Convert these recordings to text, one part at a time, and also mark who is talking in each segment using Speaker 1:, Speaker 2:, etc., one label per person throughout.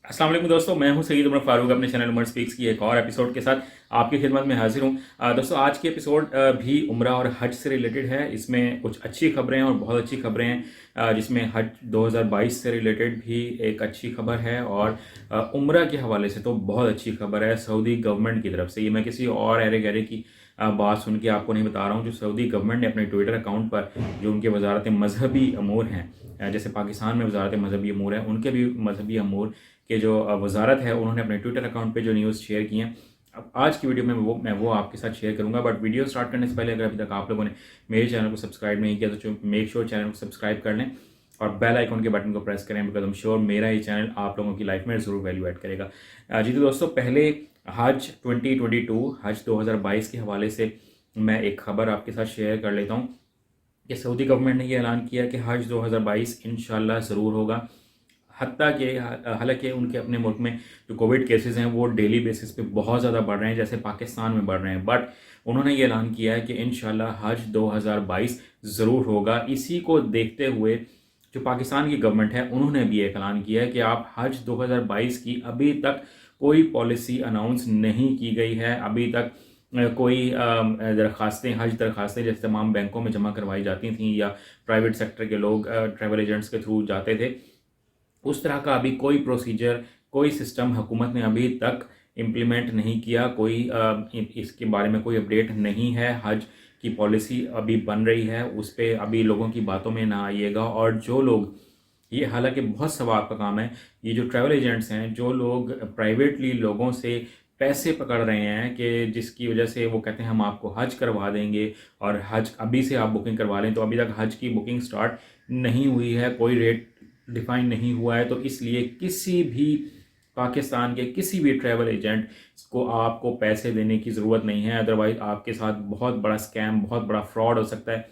Speaker 1: अस्सलाम वालेकुम दोस्तों, मैं हूं सईद उमर फारूक अपने चैनल उमर स्पीक्स की एक और एपिसोड के साथ आपकी खिदमत में हाजिर हूं। दोस्तों, आज की एपिसोड भी उम्रा और हज से रिलेटेड है। इसमें कुछ अच्छी खबरें हैं और बहुत अच्छी खबरें हैं, जिसमें हज 2022 से रिलेटेड भी एक अच्छी खबर है और उम्रा के हवाले से तो बहुत अच्छी खबर है सऊदी गवर्नमेंट की तरफ से। ये मैं किसी और अरे गहरे की बात सुन के आपको नहीं बता रहा हूँ। जो सऊदी गवर्नमेंट ने अपने ट्विटर अकाउंट पर जो उनके वजारत मजहबी अमूर हैं, जैसे पाकिस्तान में वजारत मजहबी अमूर है, उनके भी मजहबी अमूर के जो वजारत है, उन्होंने अपने ट्विटर अकाउंट पे जो न्यूज़ शेयर की हैं, अब आज की वीडियो में मैं वो आपके साथ शेयर करूंगा। बट वीडियो स्टार्ट करने से पहले अगर अभी तक आप लोगों ने मेरे चैनल को सब्सक्राइब नहीं किया तो मेक श्योर चैनल को सब्सक्राइब कर लें और बेल आइकन के बटन को प्रेस करें, बिकॉज आई एम श्योर मेरा ये चैनल आप लोगों की लाइफ में ज़रूर वैल्यू ऐड करेगा। जी तो दोस्तों, पहले हज 2022 हज 2022 के हवाले से मैं एक खबर आपके साथ शेयर कर लेता हूँ कि सऊदी गवर्नमेंट ने ये ऐलान किया कि हज 2022 इंशाल्लाह ज़रूर होगा। हत्ता कि हालांकि उनके अपने मुल्क में जो कोविड केसेस हैं वो डेली बेसिस पे बहुत ज़्यादा बढ़ रहे हैं, जैसे पाकिस्तान में बढ़ रहे हैं, बट उन्होंने ये ऐलान किया है कि इंशाल्लाह हज 2022 ज़रूर होगा। इसी को देखते हुए जो पाकिस्तान की गवर्नमेंट है, उन्होंने भी एक ऐलान किया है कि आप हज 2022 की अभी तक कोई पॉलिसी अनाउंस नहीं की गई है। अभी तक कोई दरख्वास्तें, हज दरख्वास्तें जैसे तमाम बैंकों में जमा करवाई जाती थी या प्राइवेट सेक्टर के लोग ट्रैवल एजेंट्स के थ्रू जाते थे, उस तरह का अभी कोई प्रोसीजर, कोई सिस्टम हुकूमत ने अभी तक इम्प्लीमेंट नहीं किया। कोई इसके बारे में कोई अपडेट नहीं है। हज की पॉलिसी अभी बन रही है, उस पर अभी लोगों की बातों में ना आइएगा। और जो लोग, ये हालांकि बहुत सवाब का काम है, ये जो ट्रैवल एजेंट्स हैं, जो लोग प्राइवेटली लोगों से पैसे पकड़ रहे हैं कि जिसकी वजह से वो कहते हैं हम आपको हज करवा देंगे और हज अभी से आप बुकिंग करवा लें, तो अभी तक हज की बुकिंग स्टार्ट नहीं हुई है, कोई रेट डिफाइन नहीं हुआ है। तो इसलिए किसी भी पाकिस्तान के किसी भी ट्रैवल एजेंट को आपको पैसे देने की ज़रूरत नहीं है, अदरवाइज़ आपके साथ बहुत बड़ा स्कैम, बहुत बड़ा फ्रॉड हो सकता है।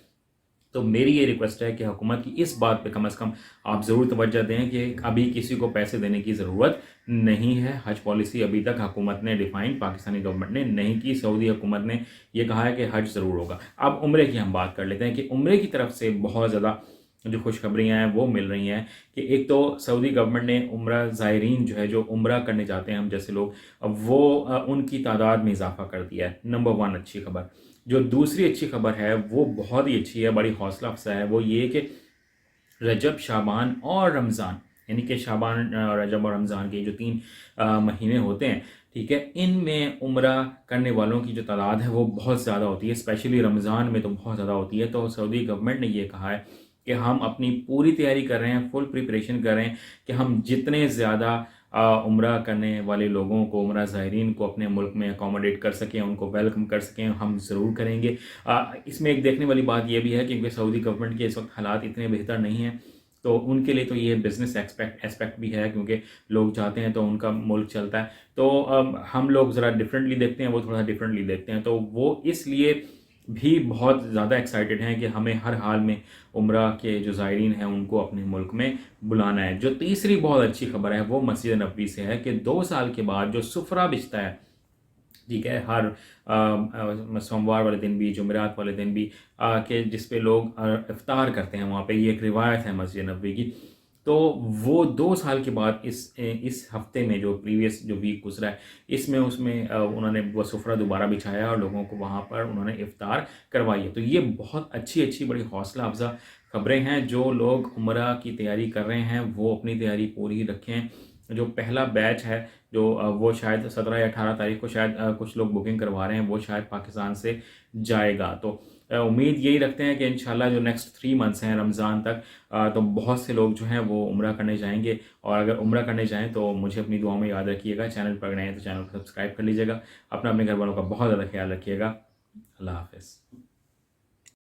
Speaker 1: तो मेरी ये रिक्वेस्ट है कि हुकूमत की इस बात पे कम से कम आप ज़रूर तवज्जो दें कि अभी किसी को पैसे देने की ज़रूरत नहीं है। हज पॉलिसी अभी तक हुकूमत ने डिफाइन, पाकिस्तानी गवर्नमेंट ने नहीं की। सऊदी हुकूमत ने ये कहा है कि हज ज़रूर होगा। अब उम्रे की हम बात कर लेते हैं कि उम्रे की तरफ से बहुत ज़्यादा जो खुशखबरियाँ हैं वो मिल रही हैं कि एक तो सऊदी गवर्नमेंट ने उम्रा ज़ायरीन जो है, जो उम्रा करने जाते हैं हम जैसे लोग, अब वो उनकी तादाद में इजाफा कर दिया है। नंबर वन अच्छी खबर। जो दूसरी अच्छी खबर है वो बहुत ही अच्छी है, बड़ी हौसला अफजा है। वो ये कि रजब, शाबान और रमज़ान, यानी कि शाबान, रजब और रमज़ान के जो 3 महीने होते हैं, ठीक है, इनमें उम्रा करने वालों की जो तादाद है वो बहुत ज़्यादा होती है। स्पेशली रमज़ान में तो बहुत ज़्यादा होती है। तो सऊदी गवर्नमेंट ने ये कहा है कि हम अपनी पूरी तैयारी कर रहे हैं, फुल प्रिपरेशन कर रहे हैं कि हम जितने ज़्यादा उम्रा करने वाले लोगों को, उम्रा ज़ायरीन को अपने मुल्क में अकोमोडेट कर सकें, उनको वेलकम कर सकें, हम ज़रूर करेंगे। इसमें एक देखने वाली बात यह भी है क्योंकि सऊदी गवर्नमेंट के इस वक्त हालात इतने बेहतर नहीं हैं, तो उनके लिए तो ये बिज़नेस एस्पेक्ट भी है, क्योंकि लोग चाहते हैं तो उनका मुल्क चलता है। तो हम लोग ज़रा डिफरेंटली देखते हैं, वो थोड़ा डिफरेंटली देखते हैं। तो वो इसलिए भी बहुत ज़्यादा एक्साइटेड हैं कि हमें हर हाल में उम्रा के जो ज़ायरीन हैं उनको अपने मुल्क में बुलाना है। जो तीसरी बहुत अच्छी खबर है वो मस्जिद नबवी से है कि 2 साल के बाद जो सुफरा बिछता है, ठीक है, हर सोमवार वाले दिन भी, जुमेरात वाले दिन भी, कि जिस पे लोग इफ्तार करते हैं वहाँ पे, ये एक रिवायत है मस्जिद नबवी की। तो वो 2 साल के बाद इस हफ्ते में, जो प्रीवियस जो वीक गुजरा है, इसमें उसमें उन्होंने वो सुफरा दोबारा बिछाया और लोगों को वहाँ पर उन्होंने इफ्तार करवाई है। तो ये बहुत अच्छी बड़ी हौसला अफजा खबरें हैं। जो लोग उम्रा की तैयारी कर रहे हैं वो अपनी तैयारी पूरी रखें। जो पहला बैच है, जो वो शायद 17 या 18 तारीख को शायद कुछ लोग बुकिंग करवा रहे हैं, वो शायद पाकिस्तान से जाएगा। तो उम्मीद यही रखते हैं कि इंशाल्लाह जो नेक्स्ट 3 मंथ्स हैं रमज़ान तक, तो बहुत से लोग जो हैं वो उम्रा करने जाएंगे। और अगर उम्रा करने जाएं तो मुझे अपनी दुआ में याद रखिएगा। चैनल पर नए हैं तो चैनल को सब्सक्राइब कर लीजिएगा। अपने घर वालों का बहुत ज़्यादा ख्याल रखिएगा। अल्लाह हाफ़िज़।